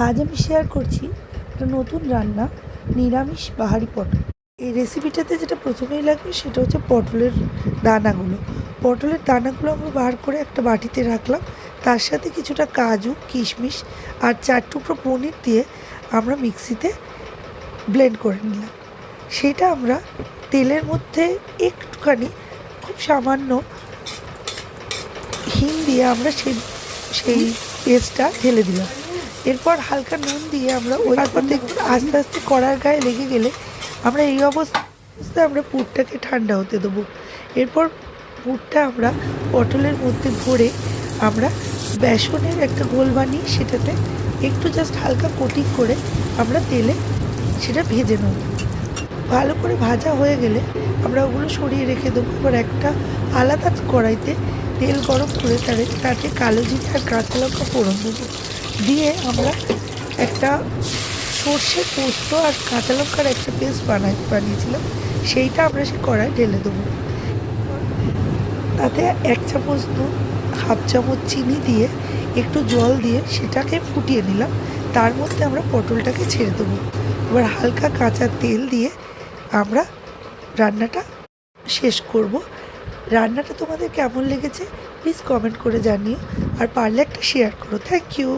আজ আমি শেয়ার করছি একটা নতুন রান্না, নিরামিষ বাহারি পটল। এই রেসিপিটাতে যেটা প্রথমেই লাগবে সেটা হচ্ছে পটলের দানাগুলো। পটলের দানাগুলো আমরা বার করে একটা বাটিতে রাখলাম। তার সাথে কিছুটা কাজু, কিশমিশ আর 4 টুকরো পনির দিয়ে আমরা মিক্সিতে ব্লেন্ড করে নিলাম। সেটা আমরা তেলের মধ্যে একটুখানি, খুব সামান্য হিং দিয়ে আমরা সেই পেস্টটা ঢেলে দিলাম। এরপর হালকা নুন দিয়ে আমরা তারপর দেখুন আস্তে আস্তে কড়ার গায়ে লেগে গেলে আমরা এই অবস্থায় আমরা পুরটাকে ঠান্ডা হতে দেবো। এরপর পুরটা আমরা পটলের মধ্যে ভরে আমরা বেসনের একটা গোল বানিয়ে সেটাতে একটু জাস্ট হালকা কোটিং করে আমরা তেলে সেটা ভেজে নেব। ভালো করে ভাজা হয়ে গেলে আমরা ওগুলো সরিয়ে রেখে দেবো। এবার একটা আলাদা কড়াইতে তেল গরম করে তাতে কালো জিরে আর কাঁচা লঙ্কা ফোড়ন দেবো। দিয়ে আমরা একটা সর্ষে, পোস্ত আর কাঁচা লঙ্কার একটা পেস্ট বানিয়েছিলাম, সেইটা আমরা সেই কড়াই ঢেলে দেবো। তাতে 1 চামচ নুন, 1/2 চামচ চিনি দিয়ে একটু জল দিয়ে সেটাকে ফুটিয়ে নিলাম। তার মধ্যে আমরা পটলটাকে ছেড়ে দেবো। এবার হালকা কাঁচা তেল দিয়ে আমরা রান্নাটা শেষ করব। রান্নাটা তোমাদের কেমন লেগেছে প্লিজ কমেন্ট করে জানিও, আর পারলে একটা শেয়ার করো। Thank you.